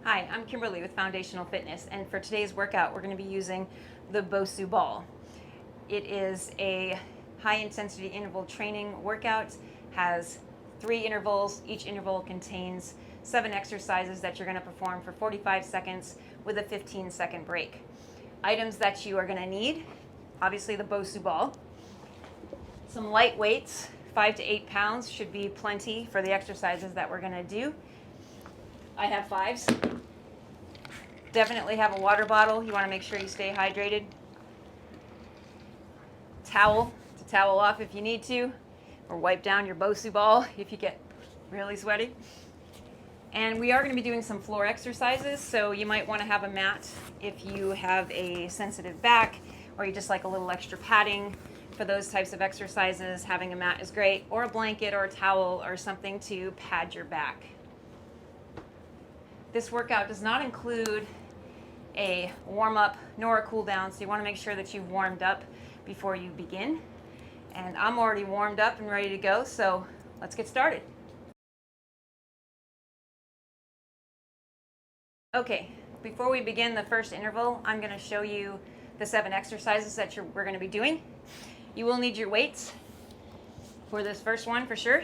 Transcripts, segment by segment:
Hi, I'm Kimberly with Foundational Fitness, and for today's workout we're going to be using the Bosu ball. It is a high intensity interval training workout, has 3 intervals. Each interval contains 7 exercises that you're going to perform for 45 seconds with a 15-second break. Items that you are going to need: obviously the Bosu ball, some light weights, 5 to 8 pounds should be plenty for the exercises that we're going to do. I have 5s. Definitely have a water bottle. You want to make sure you stay hydrated. Towel to towel off if you need to, or wipe down your Bosu ball if you get really sweaty. And we are going to be doing some floor exercises, so you might want to have a mat if you have a sensitive back, or you just like a little extra padding for those types of exercises. Having a mat is great, or a blanket or a towel or something to pad your back. This workout does not include a warm-up nor a cool-down, so you want to make sure that you've warmed up before you begin. And I'm already warmed up and ready to go, so let's get started. Okay, before we begin the first interval, I'm going to show you the 7 exercises that we're going to be doing. You will need your weights for this first one for sure.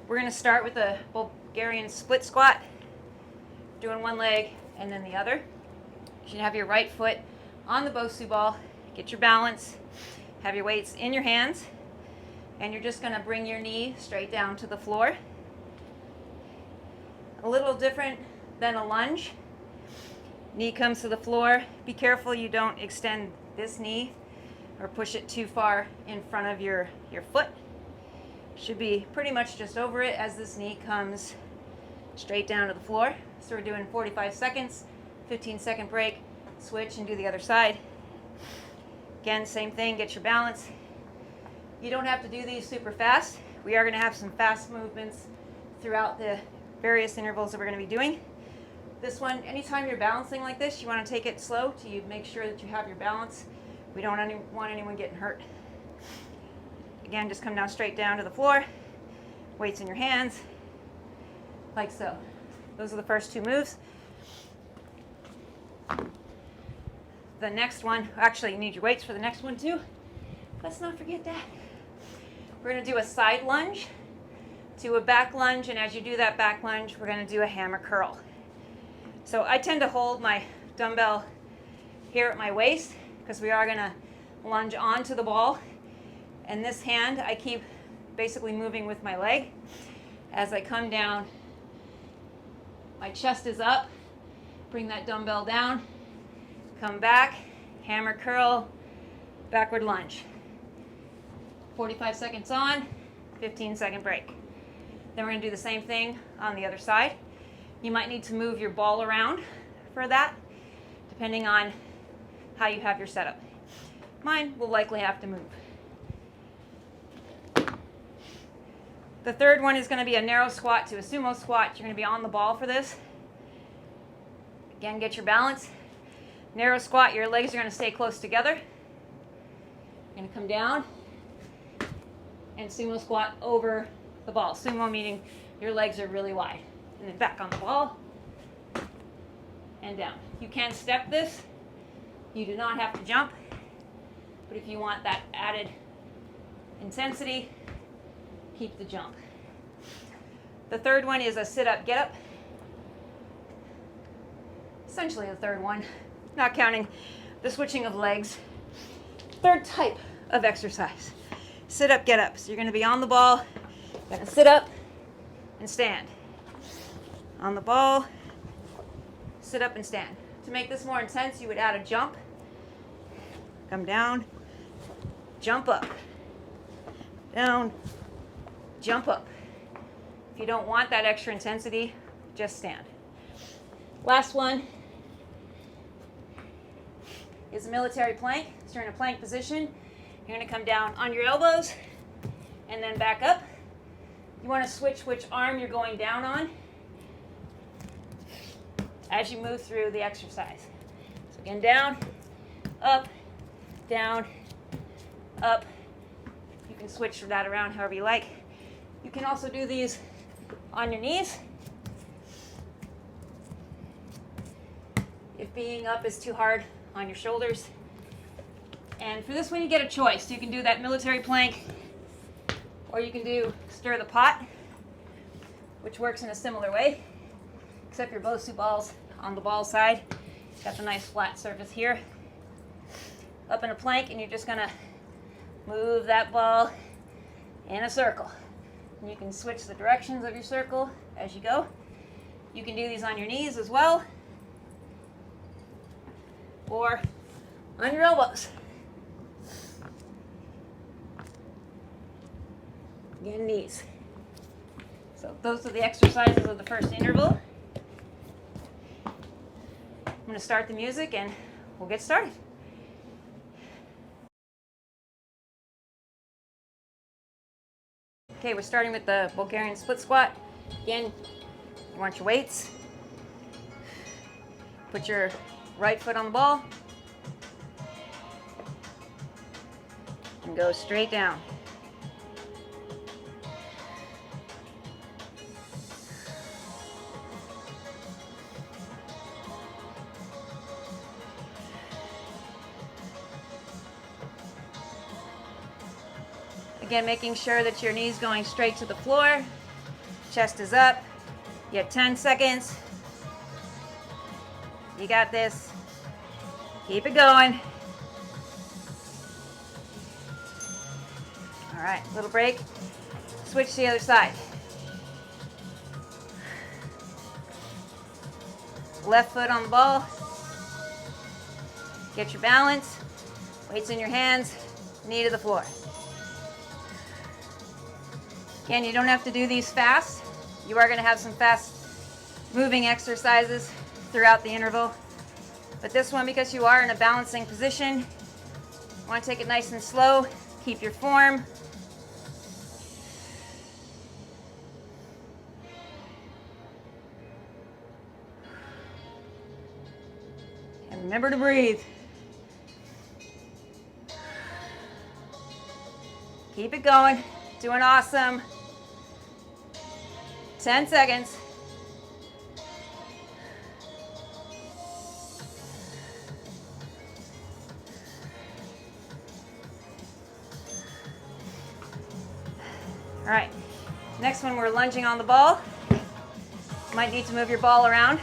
We're going to start with a Bulgarian split squat, doing one leg and then the other. You should have your right foot on the Bosu ball. Get your balance. Have your weights in your hands, and you're just going to bring your knee straight down to the floor. A little different than a lunge. Knee comes to the floor. Be careful you don't extend this knee or push it too far in front of your foot. Should be pretty much just over it as this knee comes straight down to the floor. So we're doing 45 seconds, 15-second break, switch and do the other side. Again, same thing, get your balance. You don't have to do these super fast. We are going to have some fast movements throughout the various intervals that we're going to be doing. This one, anytime you're balancing like this, you want to take it slow till you make sure that you have your balance. We don't want anyone getting hurt. Again, just come down straight down to the floor, weights in your hands, like so. Those are the first 2 moves. The next one, actually you need your weights for the next one too. Let's not forget that. We're going to do a side lunge to a back lunge, and as you do that back lunge, we're going to do a hammer curl. So I tend to hold my dumbbell here at my waist because we are going to lunge onto the ball. And this hand, I keep basically moving with my leg. As I come down, my chest is up. Bring that dumbbell down. Come back, hammer curl, backward lunge. 45 seconds on, 15-second break. Then we're going to do the same thing on the other side. You might need to move your ball around for that, depending on how you have your setup. Mine will likely have to move. The third one is going to be a narrow squat to a sumo squat. You're going to be on the ball for this. Again, get your balance. Narrow squat, your legs are going to stay close together. You're going to come down and sumo squat over the ball. Sumo meaning your legs are really wide. And then back on the ball and down. You can step this. You do not have to jump. But if you want that added intensity, keep the jump. The third one is a sit-up, get-up. Essentially the third one, not counting the switching of legs. Third type of exercise, sit-up, get-up. So you're going to be on the ball, you're going to sit up and stand. On the ball, sit up and stand. To make this more intense, you would add a jump. Come down, jump up, down, jump up. If you don't want that extra intensity, just stand. Last one is a military plank. So you're in a plank position. You're going to come down on your elbows and then back up. You want to switch which arm you're going down on as you move through the exercise. So again, down, up, down, up. You can switch that around however you like. You can also do these on your knees. being up is too hard on your shoulders. And for this one, you get a choice. You can do that military plank, or you can do stir the pot, which works in a similar way, except your Bosu balls on the ball side. Got the nice flat surface here. Up in a plank, and you're just gonna move that ball in a circle. And you can switch the directions of your circle as you go. You can do these on your knees as well, or on your elbows. Again, knees. So those are the exercises of the first interval. I'm going to start the music and we'll get started. Okay, we're starting with the Bulgarian split squat. Again, you want your weights. Put your right foot on the ball and go straight down. Again, making sure that your knee's going straight to the floor, chest is up. You have 10 seconds. You got this. Keep it going. All right, little break. Switch to the other side. Left foot on the ball. Get your balance. Weights in your hands, knee to the floor. Again, you don't have to do these fast. You are going to have some fast moving exercises throughout the interval. But this one, because you are in a balancing position, you want to take it nice and slow. Keep your form. And remember to breathe. Keep it going. Doing awesome. 10 seconds. All right, next one we're lunging on the ball. Might need to move your ball around.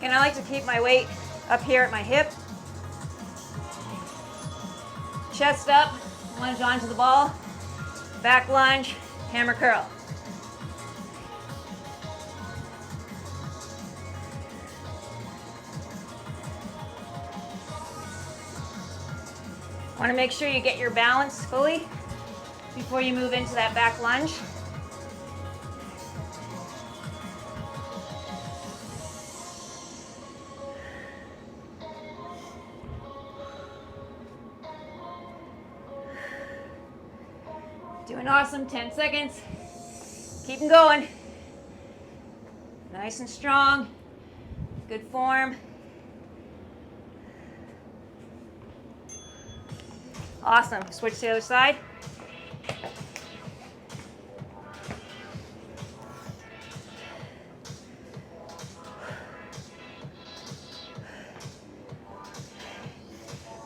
And I like to keep my weight up here at my hip. Chest up, lunge onto the ball. Back lunge, hammer curl. Want to make sure you get your balance fully before you move into that back lunge. Doing awesome, 10 seconds. Keep them going. Nice and strong. Good form. Awesome. Switch to the other side.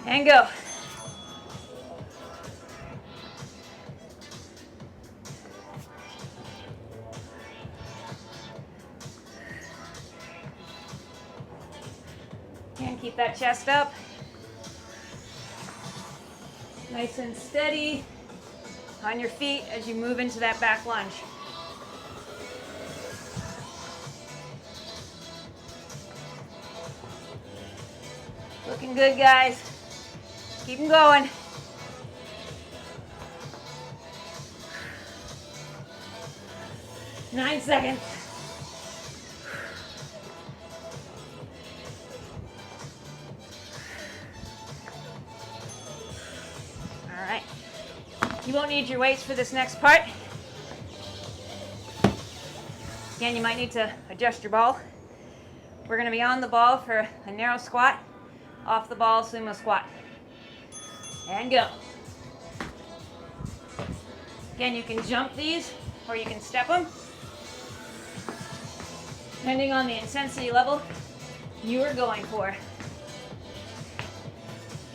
And go. And keep that chest up. Nice and steady on your feet as you move into that back lunge. Looking good, guys. Keep them going. Nine seconds. All right. You won't need your weights for this next part. Again, you might need to adjust your ball. We're going to be on the ball for a narrow squat, off the ball sumo squat. And go. Again, you can jump these or you can step them. depending on the intensity level you are going for.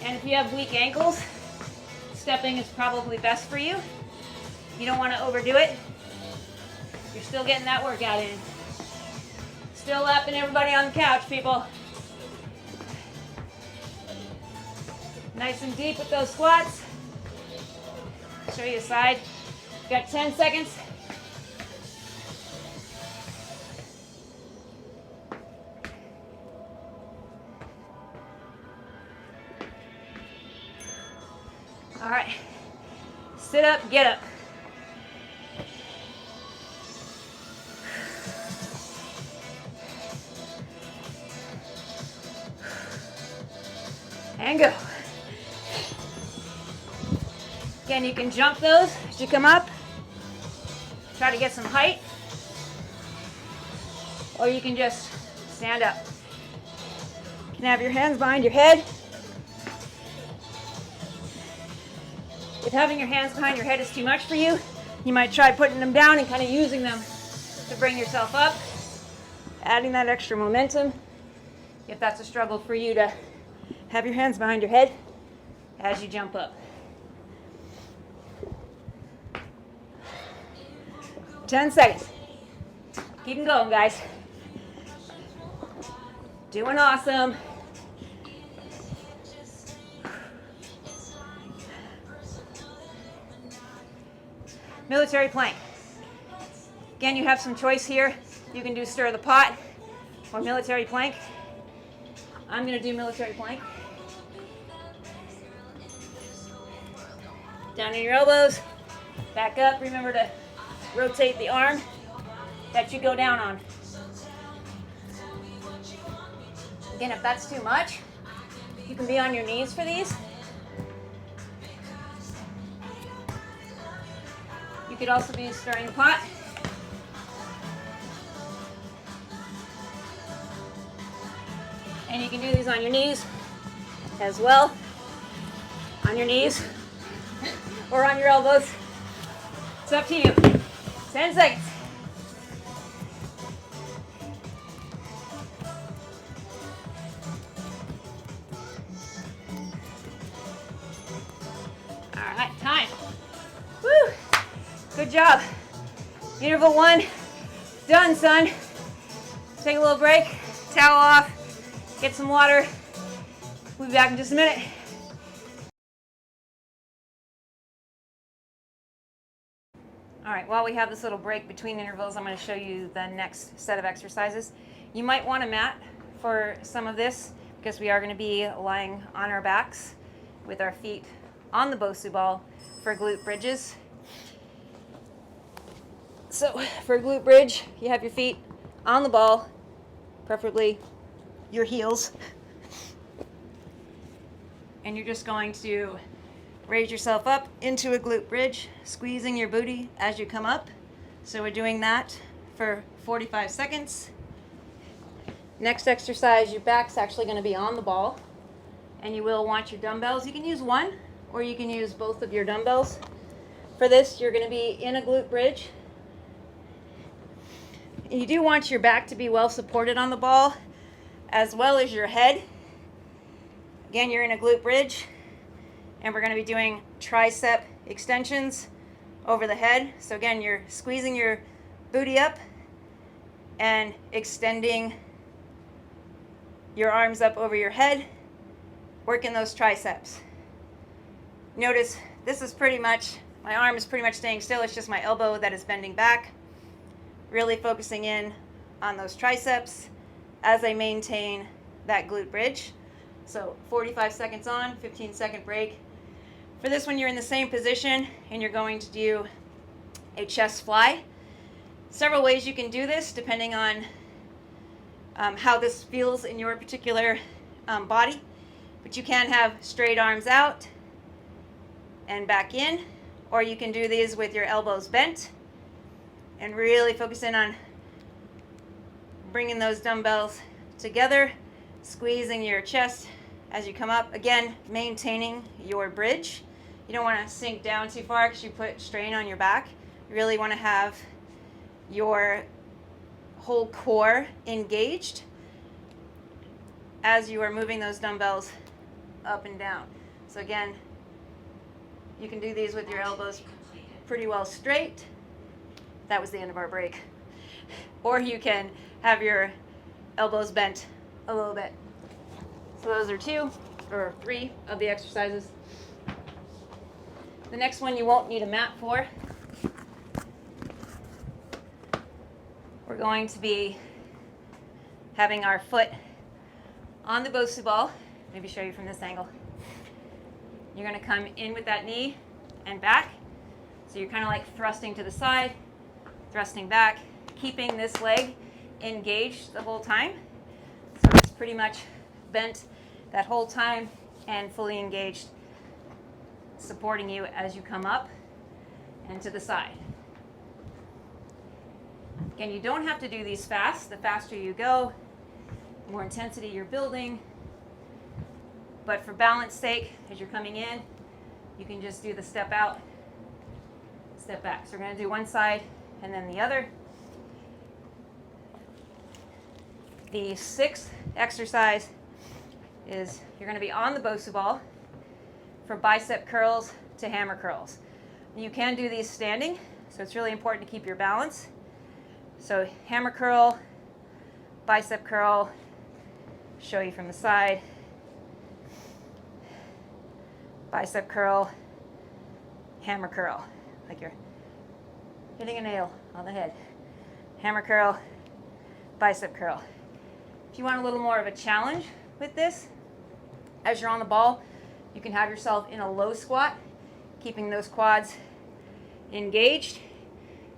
And if you have weak ankles, stepping is probably best for you. You don't want to overdo it. You're still getting that workout in. Still lapping everybody on the couch, people. Nice and deep with those squats. Show you a side. Got 10 seconds. All right. Sit up, get up. And go. Again, you can jump those as you come up. Try to get some height. Or you can just stand up. You can have your hands behind your head. If having your hands behind your head is too much for you, you might try putting them down and kind of using them to bring yourself up. Adding that extra momentum. If that's a struggle for you to have your hands behind your head as you jump up. 10 seconds. Keep them going, guys. Doing awesome. Military plank. Again, you have some choice here. You can do stir the pot or military plank. I'm going to do military plank. Down in your elbows. Back up. Remember to rotate the arm that you go down on. Again, if that's too much, you can be on your knees for these. You could also be stirring the pot. And you can do these on your knees as well. On your knees or on your elbows. It's up to you. 10 seconds. All right, time. Woo! Good job. Interval 1, done, son. Take a little break, towel off, get some water. We'll be back in just a minute. All right, while we have this little break between intervals, I'm going to show you the next set of exercises. You might want a mat for some of this because we are going to be lying on our backs with our feet on the Bosu ball for glute bridges. So for a glute bridge, you have your feet on the ball, preferably your heels. And you're just going to raise yourself up into a glute bridge, squeezing your booty as you come up. So we're doing that for 45 seconds. Next exercise, your back's actually going to be on the ball, and you will want your dumbbells. You can use one, or you can use both of your dumbbells. For this, you're going to be in a glute bridge. And you do want your back to be well supported on the ball, as well as your head. Again, you're in a glute bridge. And we're going to be doing tricep extensions over the head. So again, you're squeezing your booty up and extending your arms up over your head, working those triceps. Notice this is pretty much, my arm is pretty much staying still. It's just my elbow that is bending back. Really focusing in on those triceps as I maintain that glute bridge. So 45 seconds on, 15-second break. For this one, you're in the same position and you're going to do a chest fly. Several ways you can do this depending on how this feels in your particular body. But you can have straight arms out and back in, or you can do these with your elbows bent and really focus in on bringing those dumbbells together, squeezing your chest as you come up. Again, maintaining your bridge. You don't want to sink down too far because you put strain on your back. You really want to have your whole core engaged as you are moving those dumbbells up and down. So again, you can do these with your elbows pretty well straight. That was the end of our break. Or you can have your elbows bent a little bit. So those are 2 or 3 of the exercises. The next one you won't need a mat for. We're going to be having our foot on the Bosu ball. Maybe show you from this angle. You're going to come in with that knee and back. So you're kind of like thrusting to the side, thrusting back, keeping this leg engaged the whole time. So it's pretty much bent that whole time and fully engaged, supporting you as you come up and to the side. Again, you don't have to do these fast. The faster you go, the more intensity you're building. But for balance sake, as you're coming in, you can just do the step out, step back. So we're going to do one side and then the other. The 6th exercise is you're going to be on the Bosu ball for bicep curls to hammer curls. You can do these standing, so it's really important to keep your balance. So hammer curl, bicep curl, show you from the side, bicep curl, hammer curl, like you're hitting a nail on the head. Hammer curl, bicep curl. If you want a little more of a challenge with this, as you're on the ball, you can have yourself in a low squat, keeping those quads engaged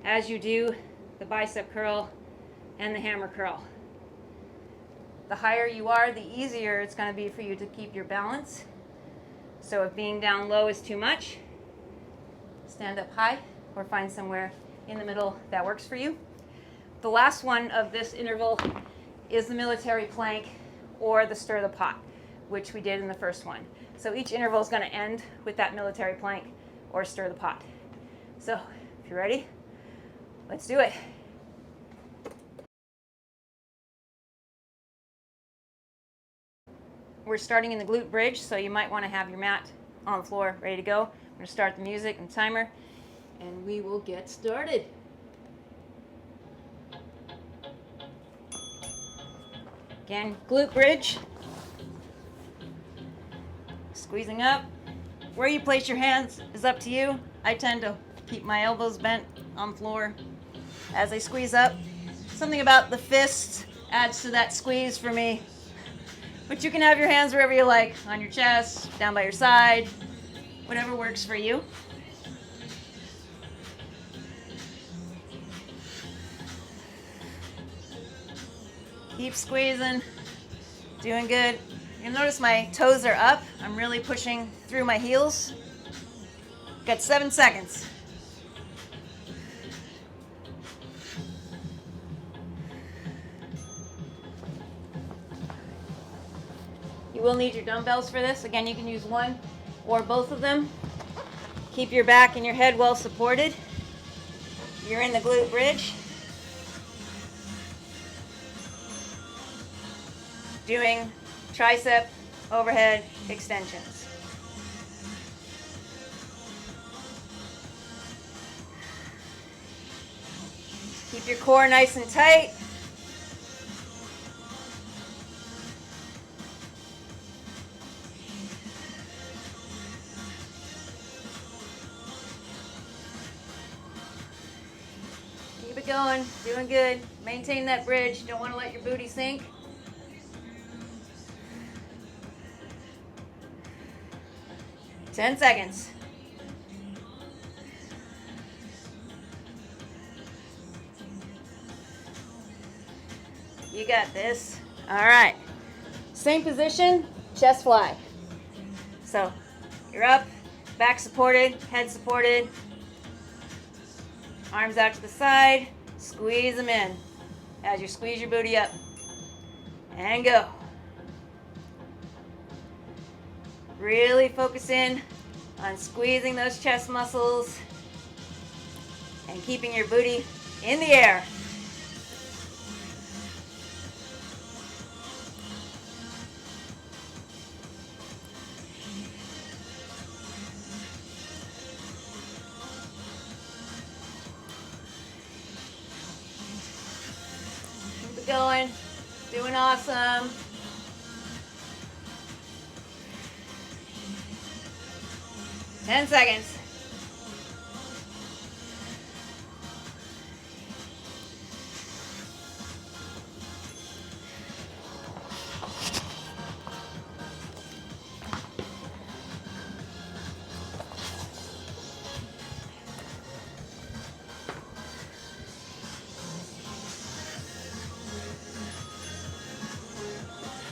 as you do the bicep curl and the hammer curl. The higher you are, the easier it's going to be for you to keep your balance. So if being down low is too much, stand up high or find somewhere in the middle that works for you. The last one of this interval is the military plank or the stir the pot, which we did in the first one. So each interval is going to end with that military plank or stir the pot. So if you're ready, let's do it. We're starting in the glute bridge, so you might want to have your mat on the floor ready to go. I'm going to start the music and timer, and we will get started. Again, glute bridge. Squeezing up. Where you place your hands is up to you. I tend to keep my elbows bent on the floor as I squeeze up. Something about the fists adds to that squeeze for me. But you can have your hands wherever you like, on your chest, down by your side, whatever works for you. Keep squeezing, doing good. You'll notice my toes are up. I'm really pushing through my heels. Got 7 seconds. You will need your dumbbells for this. Again, you can use one or both of them. Keep your back and your head well supported. You're in the glute bridge. Doing tricep overhead extensions. Keep your core nice and tight. Keep it going, doing good. Maintain that bridge. Don't want to let your booty sink. Ten seconds. You got this. All right. Same position, chest fly. So you're up, back supported, head supported. Arms out to the side. Squeeze them in as you squeeze your booty up. And go. Really focus in on squeezing those chest muscles and keeping your booty in the air. it going. Doing awesome. Ten seconds.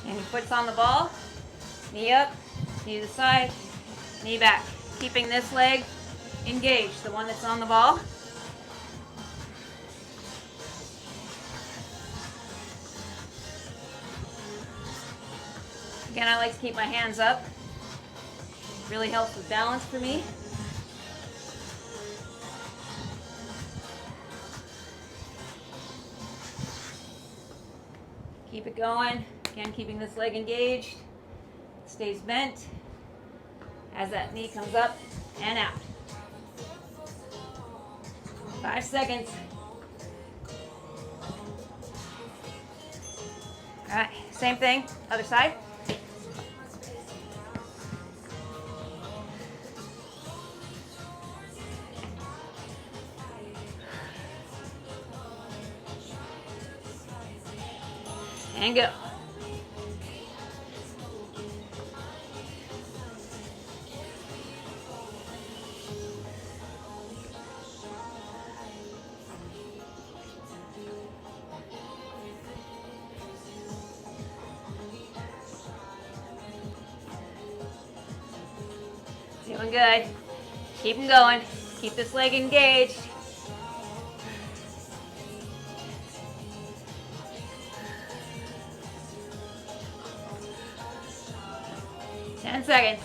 And your foot's on the ball. Knee up, knee to the side, knee back. Keeping this leg engaged, the one that's on the ball. Again, I like to keep my hands up. Really helps with balance for me. Keep it going. Again, keeping this leg engaged. Stays bent as that knee comes up and out. 5 seconds. All right, same thing, other side. And go. Doing good. Keep them going. Keep this leg engaged. Ten seconds.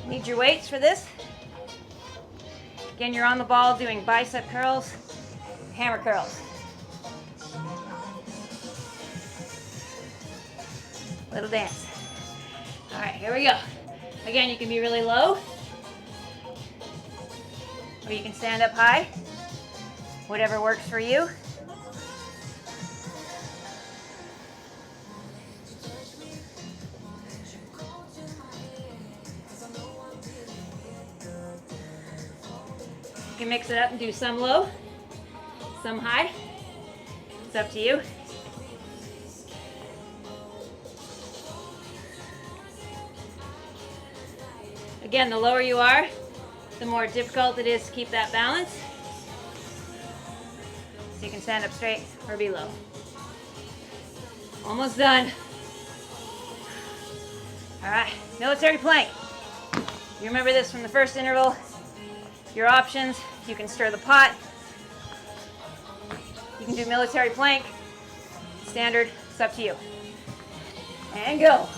Need your weights for this. Again, you're on the ball doing bicep curls, hammer curls. Little dance. All right, here we go. Again, you can be really low, or you can stand up high, whatever works for you. You can mix it up and do some low, some high. It's up to you. Again, the lower you are, the more difficult it is to keep that balance. So you can stand up straight or be low. Almost done. All right, military plank. You remember this from the first interval. Your options, you can stir the pot. You can do military plank. Standard, it's up to you. And go.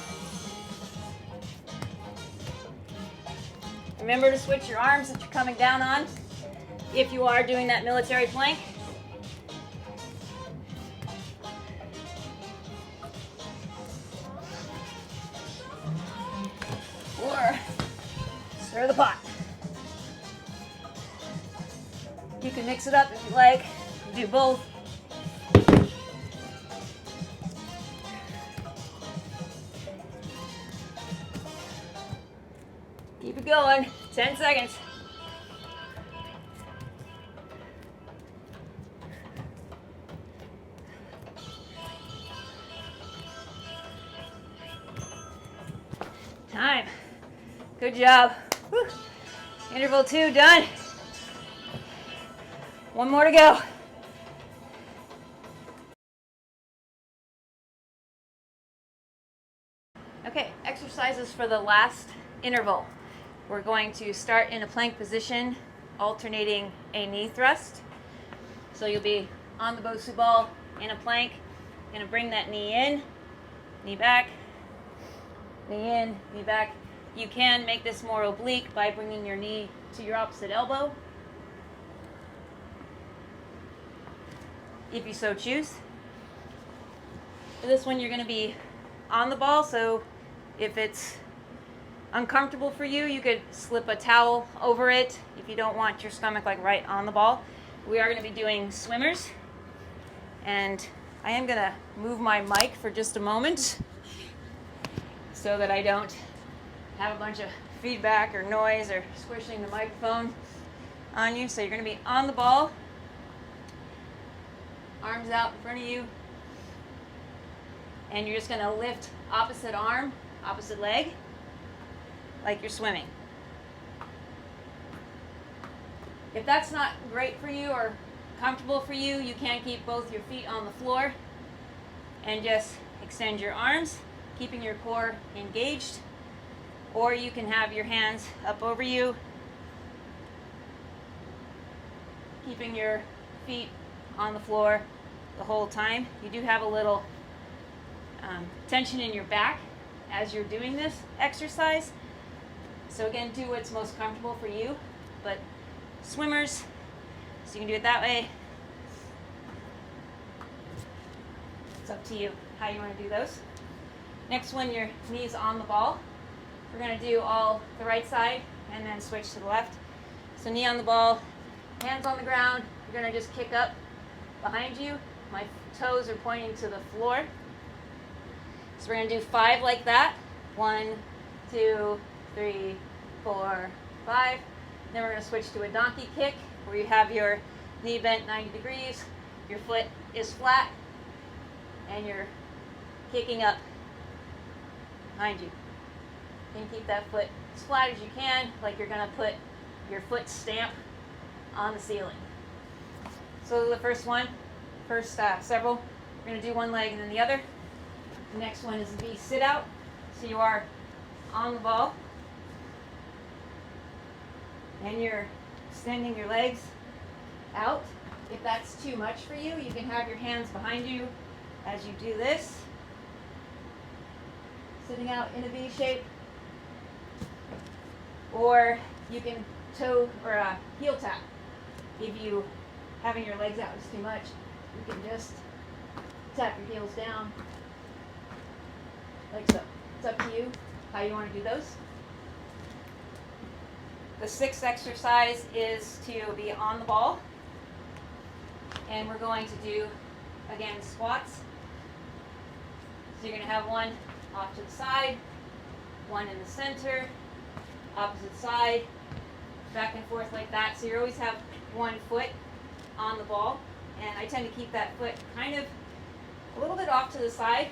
Remember to switch your arms that you're coming down on if you are doing that military plank. Or stir the pot. You can mix it up if you like. Do both. Keep it going. 10 seconds. Time. Good job. Whew. Interval 2 done. One more to go. Okay, exercises for the last interval. We're going to start in a plank position, alternating a knee thrust. So you'll be on the Bosu ball in a plank. You're gonna bring that knee in, knee back, knee in, knee back. You can make this more oblique by bringing your knee to your opposite elbow, if you so choose. For this one, you're going to be on the ball, so if it's uncomfortable for you, you could slip a towel over it if you don't want your stomach like right on the ball. We are going to be doing swimmers, and I am going to move my mic for just a moment so that I don't have a bunch of feedback or noise or squishing the microphone on you. So you're going to be on the ball, arms out in front of you, and you're just going to lift opposite arm, opposite leg, like you're swimming. If that's not great for you or comfortable for you, you can keep both your feet on the floor and just extend your arms, keeping your core engaged. Or you can have your hands up over you, keeping your feet on the floor the whole time. You do have a little tension in your back as you're doing this exercise. So again, do what's most comfortable for you. But swimmers, so you can do it that way. It's up to you how you want to do those. Next one, your knees on the ball. We're going to do all the right side and then switch to the left. So knee on the ball, hands on the ground. You're going to just kick up behind you. My toes are pointing to the floor. So we're going to do 5 like that. 1, 2, 3, 4, 5. Then we're going to switch to a donkey kick where you have your knee bent 90 degrees, your foot is flat, and you're kicking up behind you. You can keep that foot as flat as you can, like you're going to put your foot stamp on the ceiling. So the first several, we're going to do one leg and then the other. The next one is the sit out. So you are on the ball, and you're extending your legs out. If that's too much for you, you can have your hands behind you as you do this, sitting out in a V shape. Or you can toe or heel tap. If you having your legs out is too much, you can just tap your heels down like so. It's up to you how you want to do those. The 6th exercise is to be on the ball, and we're going to do, again, squats. So you're going to have one off to the side, one in the center, opposite side, back and forth like that. So you always have one foot on the ball, and I tend to keep that foot kind of a little bit off to the side.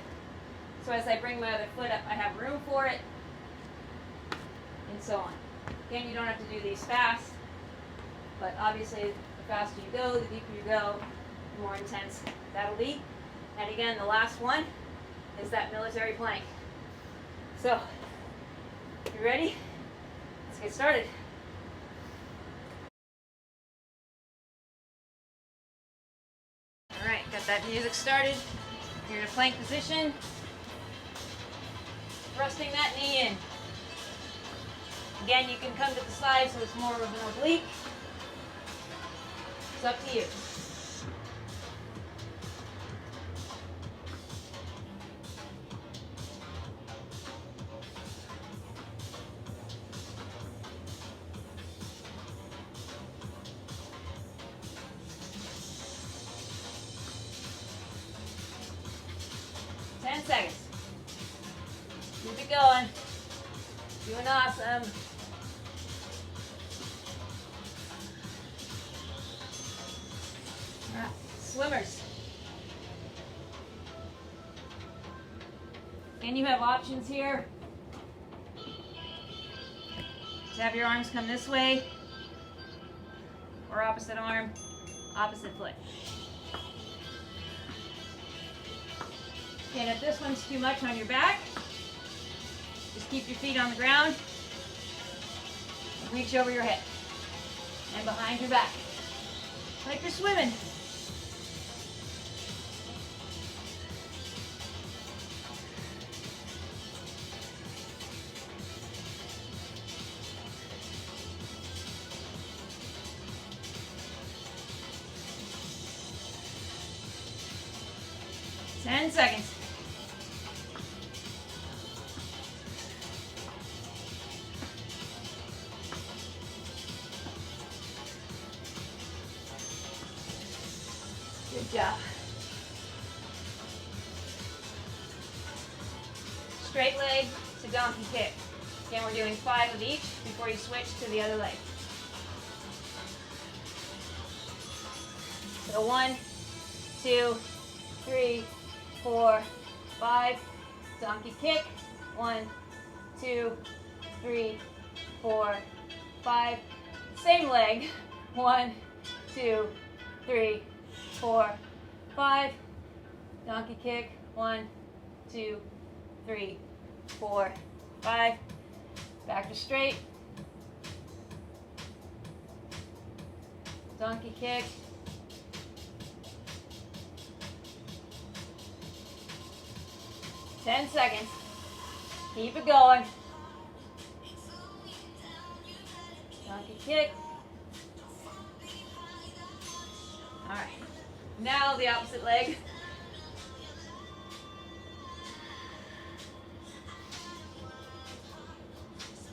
So as I bring my other foot up, I have room for it, and so on. Again, you don't have to do these fast, but obviously the faster you go, the deeper you go, the more intense that'll be. And again, the last one is that military plank. So, you ready? Let's get started. All right, got that music started. You're in a plank position, thrusting that knee in. Again, you can come to the side so it's more of an oblique. It's up to you. Seconds. Keep it going. Doing awesome. All right, swimmers. And you have options here. Just have your arms come this way, or opposite arm, opposite foot. And if this one's too much on your back, just keep your feet on the ground and reach over your head and behind your back, like you're swimming. Ten seconds. Good job. Straight leg to donkey kick. Again, we're doing 5 of each before you switch to the other leg. So 1, 2, 3, 4, 5. Donkey kick. 1, 2, 3, 4, 5. Same leg. 1, 2, 3, 4, 5. Donkey kick. 1, 2, 3, 4, 5. Back to straight. Donkey kick. Ten seconds. Keep it going. Donkey kick. All right. Now the opposite leg.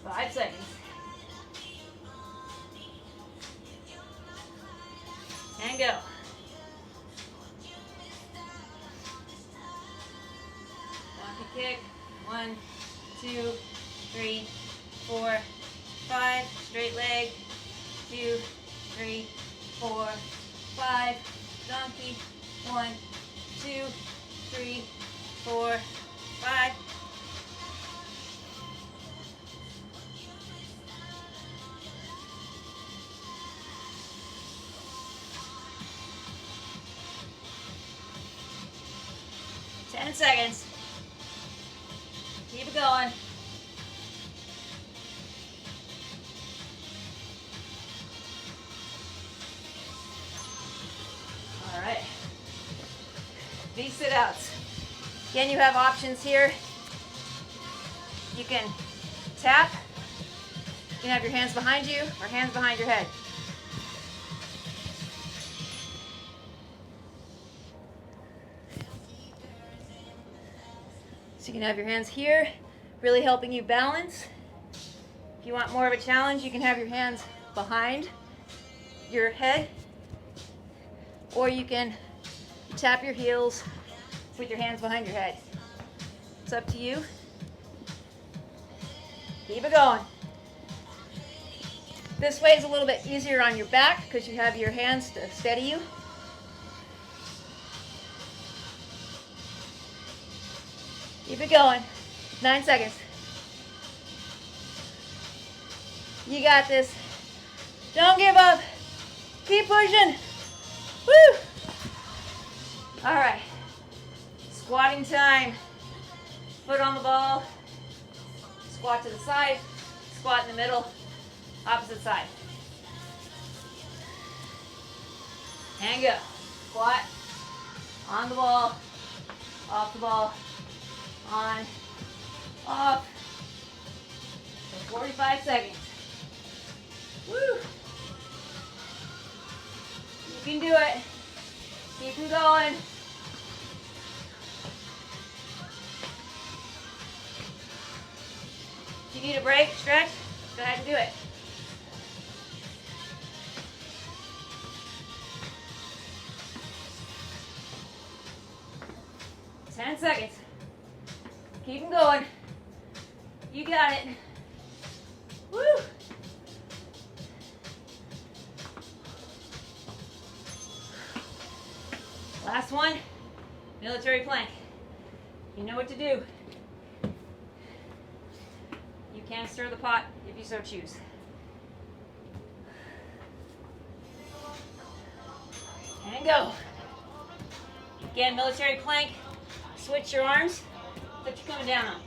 Five seconds. And go. Donkey kick. 1, 2, 3, 4, 5. Straight leg. 2, 3, 4, 5. Donkey. 1, 2, 3, 4, 5. Seconds. Keep it going. All right. These sit-outs. Again, you have options here. You can tap. You can have your hands behind you or hands behind your head. So you can have your hands here, really helping you balance. If you want more of a challenge, you can have your hands behind your head, or you can tap your heels with your hands behind your head. It's up to you. Keep it going. This way is a little bit easier on your back because you have your hands to steady you. Keep it going. 9 seconds. You got this. Don't give up. Keep pushing. Woo! All right. Squatting time. Foot on the ball. Squat to the side. Squat in the middle. Opposite side. And go. Squat. On the ball. Off the ball. On, off, for 45 seconds. Woo! You can do it. Keep them going. If you need a break, stretch, go ahead and do it. Ten seconds. Keep them going. You got it. Woo! Last one, military plank. You know what to do. You can stir the pot if you so choose. And go. Again, military plank. Switch your arms that you're coming down on.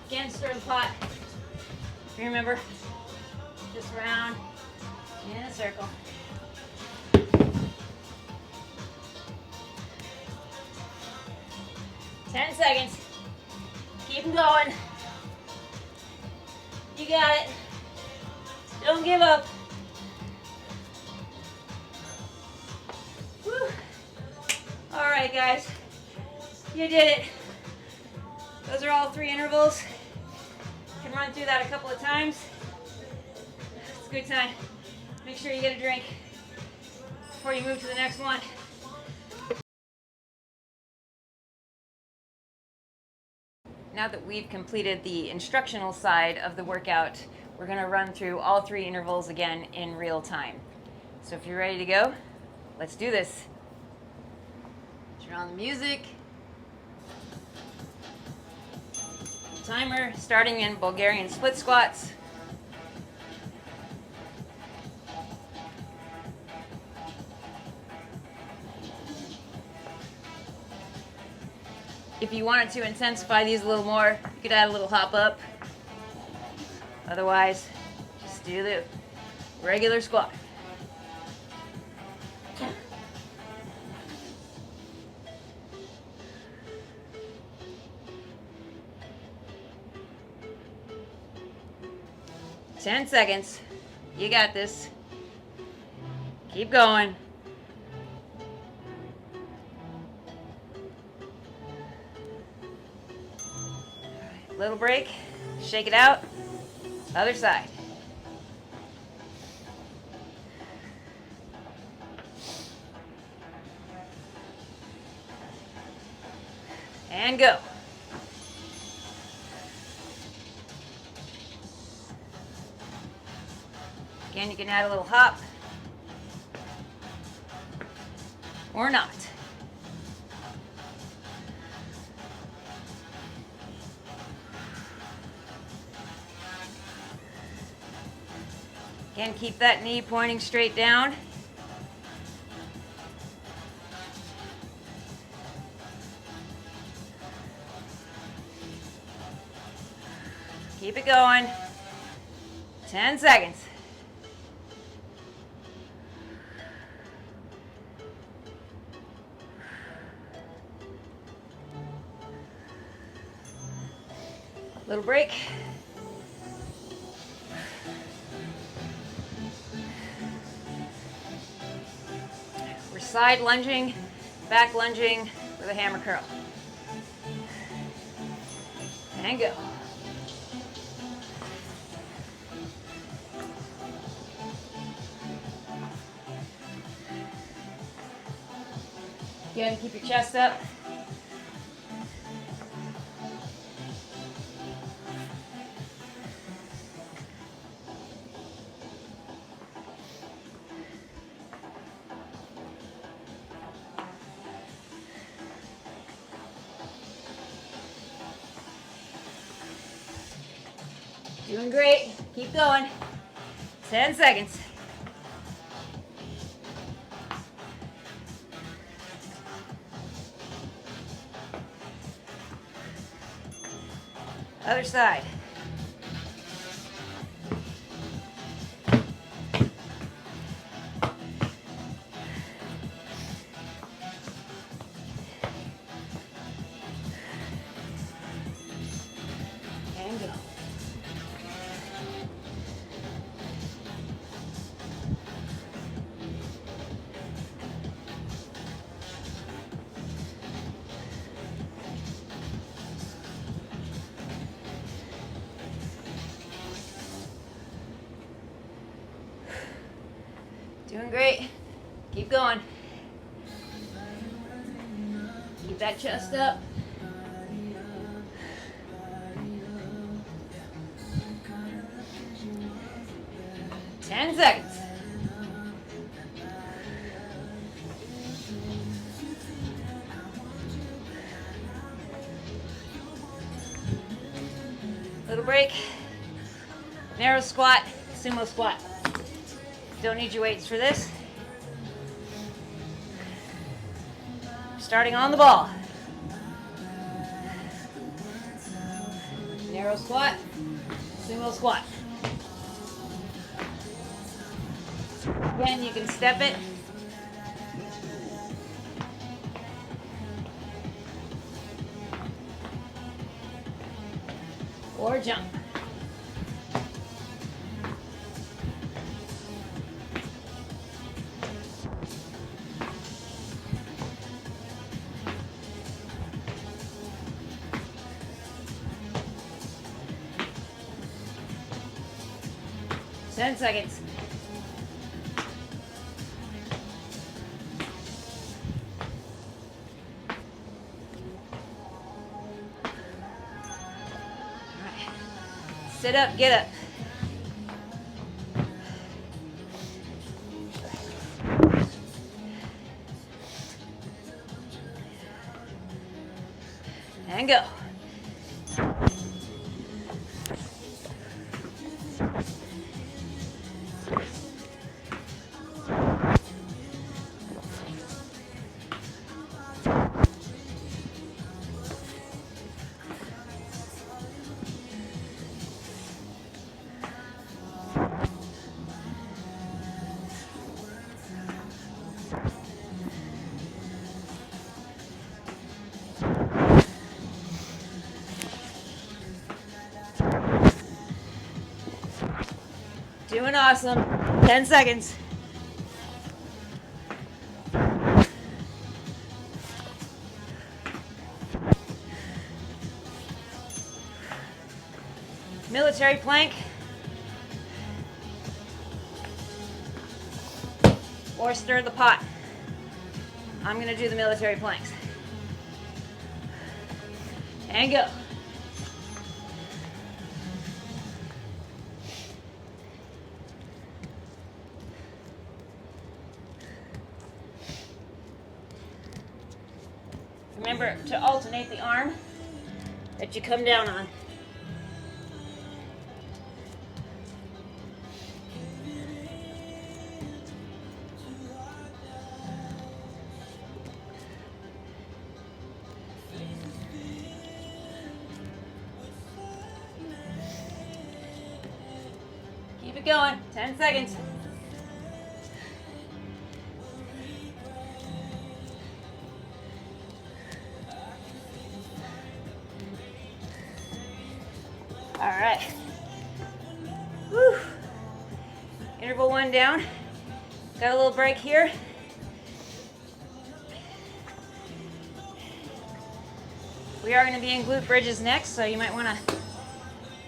Again, stir the pot. Remember, just round in a circle. Ten seconds. Keep them going. You got it. Don't give up. Woo. right, guys. You did it. Those are all 3 intervals. You can run through that a couple of times. It's a good time. Make sure you get a drink before you move to the next one. Now that we've completed the instructional side of the workout, we're going to run through all 3 intervals again in real time. So if you're ready to go, let's do this. Turn on the music. Timer starting in Bulgarian split squats. If you wanted to intensify these a little more, you could add a little hop up. Otherwise, just do the regular squat. Ten seconds. You got this. Keep going. Little break, shake it out, other side. And go. Again, you can add a little hop or not. Again, keep that knee pointing straight down. Keep it going. 10 seconds. Little break. We're side lunging, back lunging with a hammer curl. And go. Again, keep your chest up. Doing great. Keep going. 10 seconds. Other side. And go. Doing great. Keep going. Keep that chest up. Ten seconds. Little break. Narrow squat, sumo squat. Don't need your weights for this. Starting on the ball. Narrow squat, sumo squat. Again, you can step it. Or jump. 10 seconds. All right. Sit up, get up. And go. Doing awesome. 10 seconds. Military plank. Or stir the pot. I'm going to do the military planks. And go. Remember to alternate the arm that you come down on. Keep it going. 10 seconds. All right. Whew. Interval 1 down. Got a little break here. We are going to be in glute bridges next, so you might want to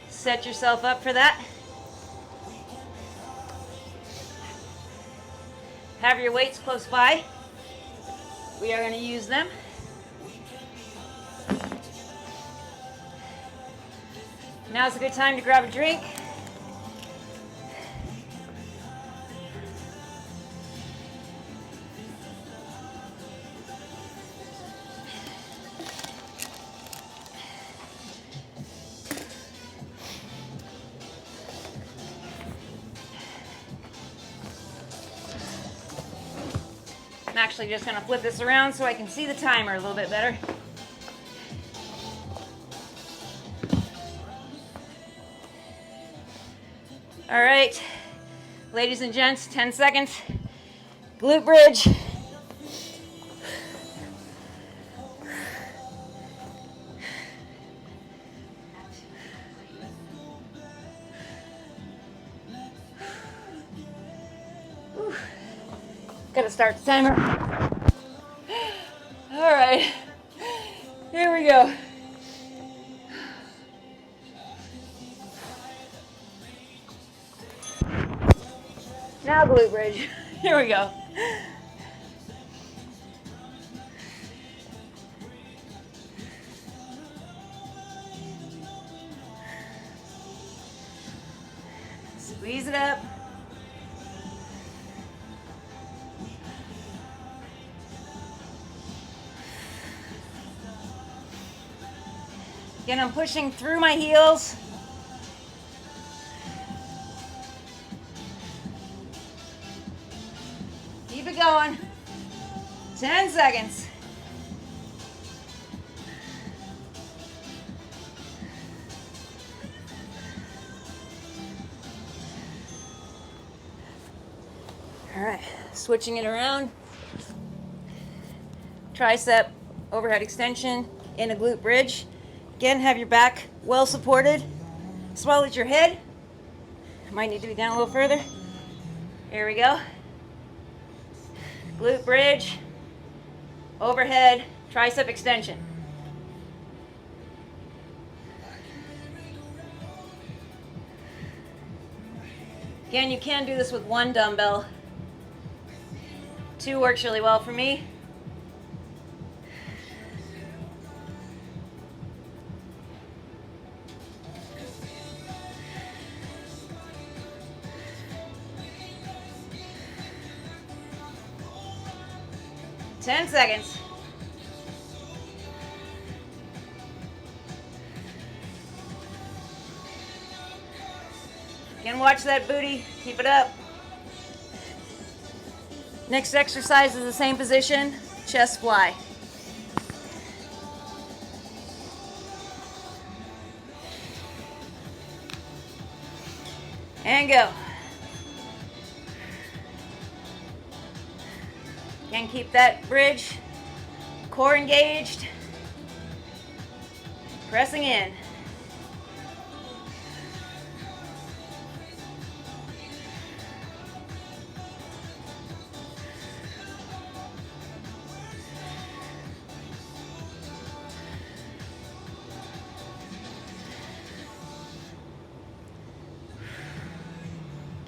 set yourself up for that. Have your weights close by. We are going to use them. Now's a good time to grab a drink. I'm actually just going to flip this around so I can see the timer a little bit better. All right, ladies and gents, 10 seconds. Glute bridge. Gotta start the timer. All right, here we go. Now glute bridge. Here we go. Squeeze it up. Again, I'm pushing through my heels. Keep it going. 10 seconds. All right, switching it around. Tricep overhead extension in a glute bridge. Again, have your back well supported, as well as your head. Might need to be down a little further. Here we go. Glute bridge, overhead, tricep extension. Again, you can do this with one dumbbell. 2 works really well for me. Ten seconds. Again, watch that booty. Keep it up. Next exercise is the same position, chest fly. And go. Again, keep that bridge, core engaged, pressing in.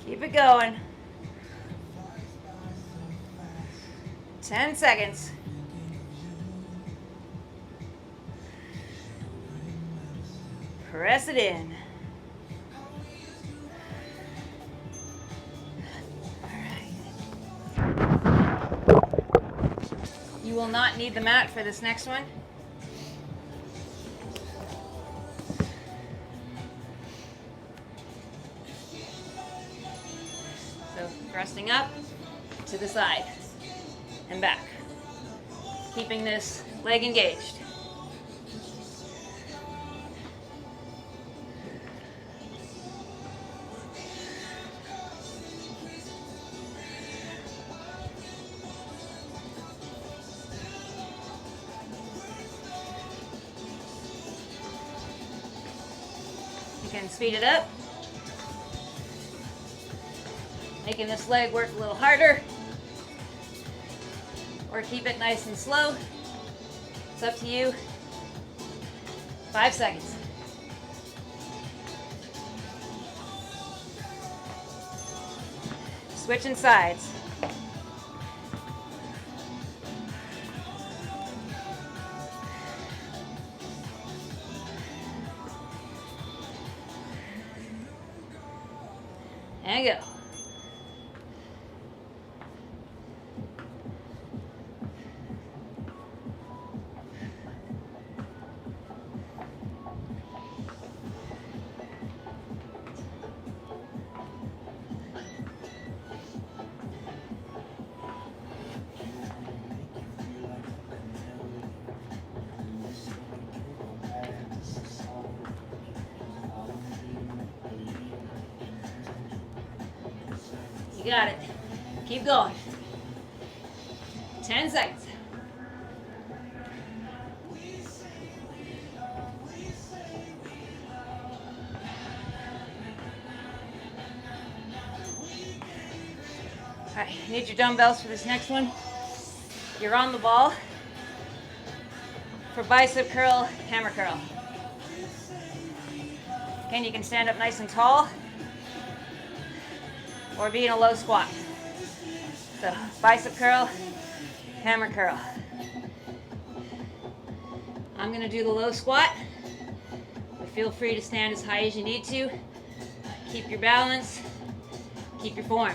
Keep it going. 10 seconds. Press it in. All right. You will not need the mat for this next one. So thrusting up to the side and back, keeping this leg engaged. You can speed it up, making this leg work a little harder, or keep it nice and slow. It's up to you. 5 seconds. Switching sides. And go. You got it. Keep going. 10 seconds. All right, you need your dumbbells for this next one. You're on the ball for bicep curl, hammer curl. Again, you can stand up nice and tall or be in a low squat. So bicep curl, hammer curl. I'm gonna do the low squat, but feel free to stand as high as you need to. Keep your balance, keep your form.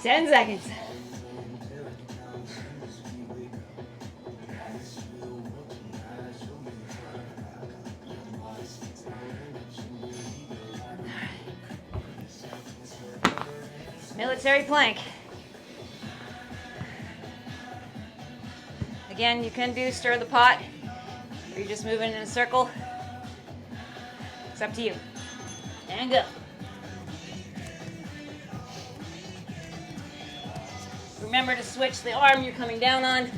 Ten seconds. Military plank. Again, you can do stir the pot, or you're just moving in a circle. It's up to you. And go. Remember to switch the arm you're coming down on.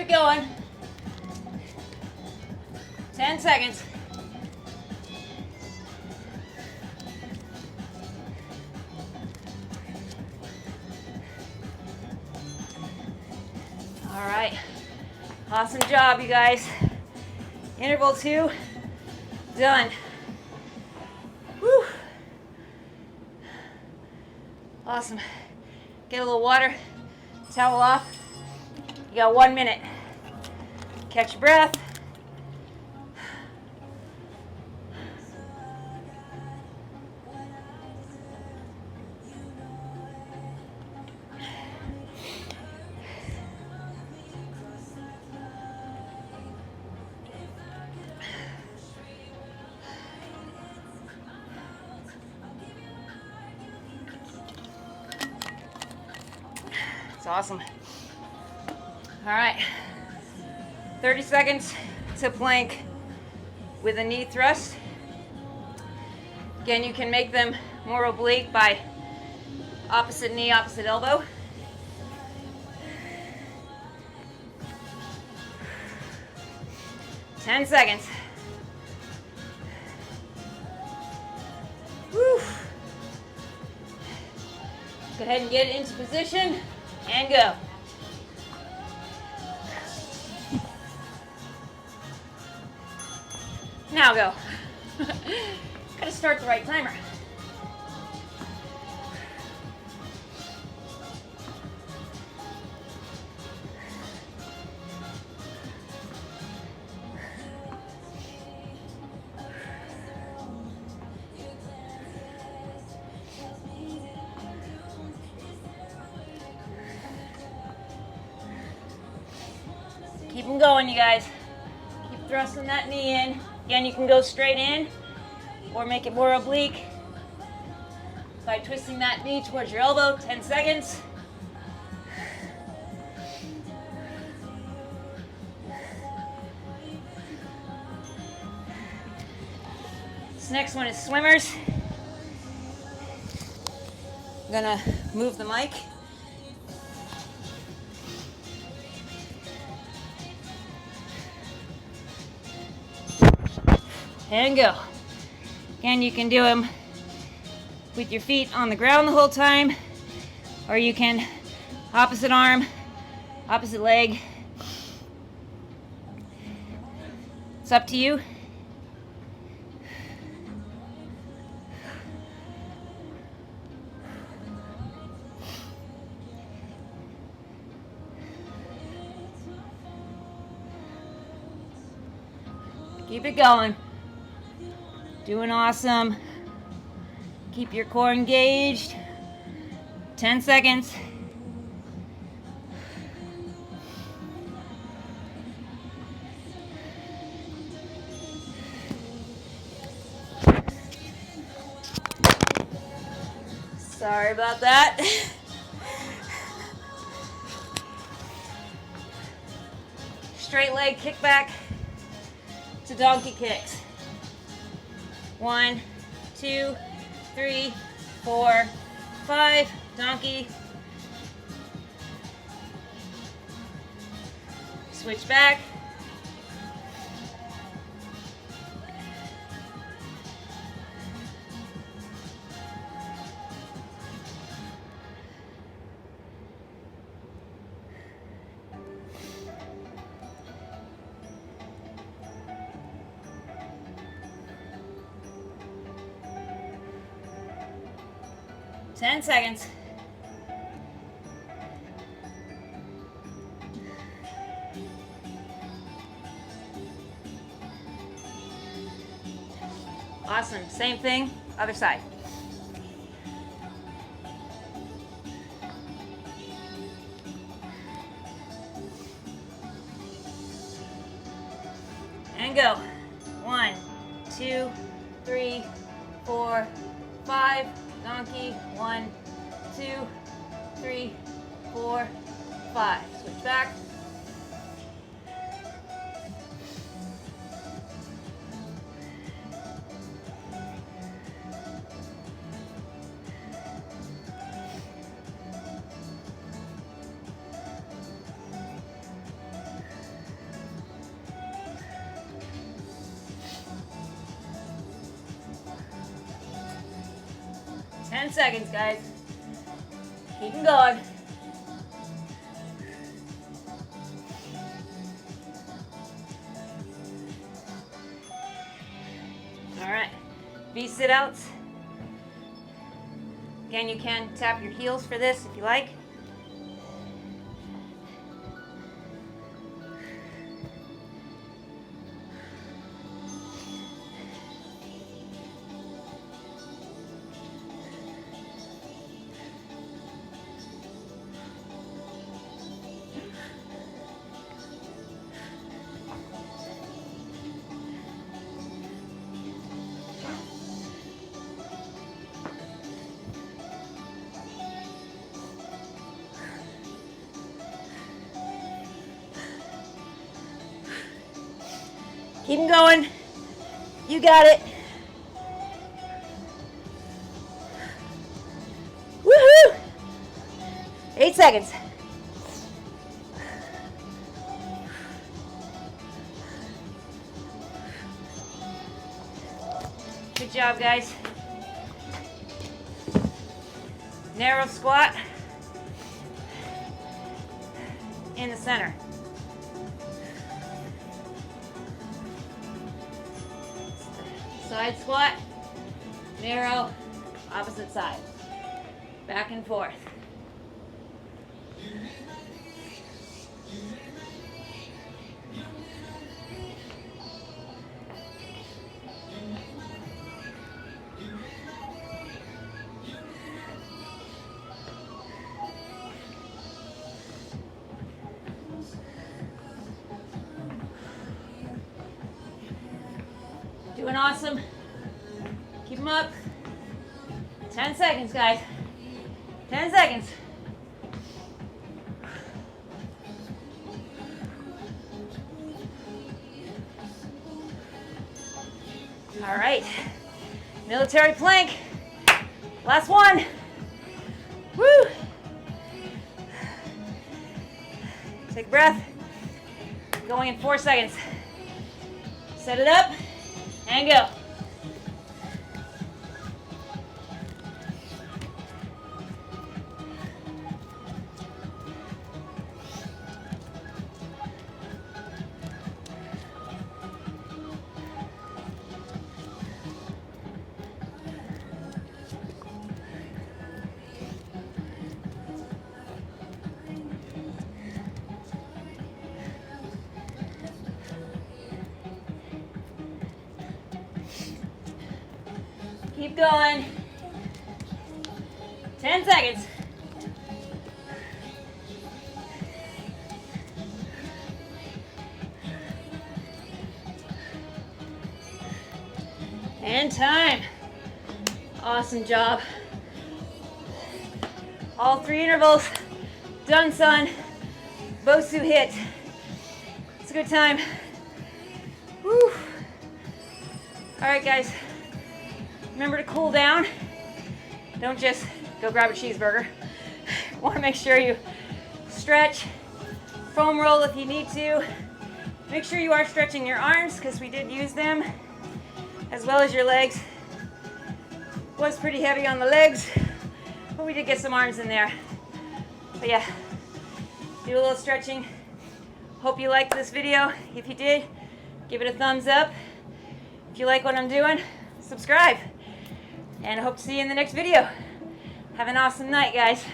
it going. 10 seconds. All right. Awesome job, you guys. Interval 2, done. Whew. Awesome. Get a little water, towel off. You got 1 minute. Catch your breath. It's awesome. All right. 30 seconds to plank with a knee thrust. Again, you can make them more oblique by opposite knee, opposite elbow. Ten seconds. Whew. Go ahead and get into position and go. Now go. Gotta start the right timer. Keep them going, you guys. Keep thrusting that knee in. Again, you can go straight in or make it more oblique by twisting that knee towards your elbow. 10 seconds. This next one is swimmers. I'm gonna move the mic. And go. Again, you can do them with your feet on the ground the whole time, or you can opposite arm, opposite leg. It's up to you. Keep it going. Doing awesome. Keep your core engaged. 10 seconds. Sorry about that. Straight leg kick back to donkey kicks. 1, 2, 3, 4, 5, donkey. Switch back. Ten seconds. Awesome. Same thing, other side. And go. 1, 2, 3, 4, 5. Donkey. 1, 2, 3, 4, 5. Switch back. 10 seconds, guys. Keep them going. All right, V sit-outs. Again, you can tap your heels for this if you like. Keep them going. You got it. Woohoo! 8 seconds. Good job, guys. Narrow squat in the center. Side squat, narrow, opposite side. Back and forth. Doing awesome. Keep them up. 10 seconds, guys. 10 seconds. All right. Military plank. Last one. Woo! Take a breath. Going in 4 seconds. Set it up. And go. Keep going. 10 seconds. And time. Awesome job. All 3 intervals done, son. Bosu hit. It's a good time. Woo. All right, guys. Remember to cool down. Don't just go grab a cheeseburger. Want to make sure you stretch, foam roll if you need to. Make sure you are stretching your arms because we did use them, as well as your legs. Was pretty heavy on the legs, but we did get some arms in there. But yeah, do a little stretching. Hope you liked this video. If you did, give it a thumbs up. If you like what I'm doing, subscribe. And I hope to see you in the next video. Have an awesome night, guys.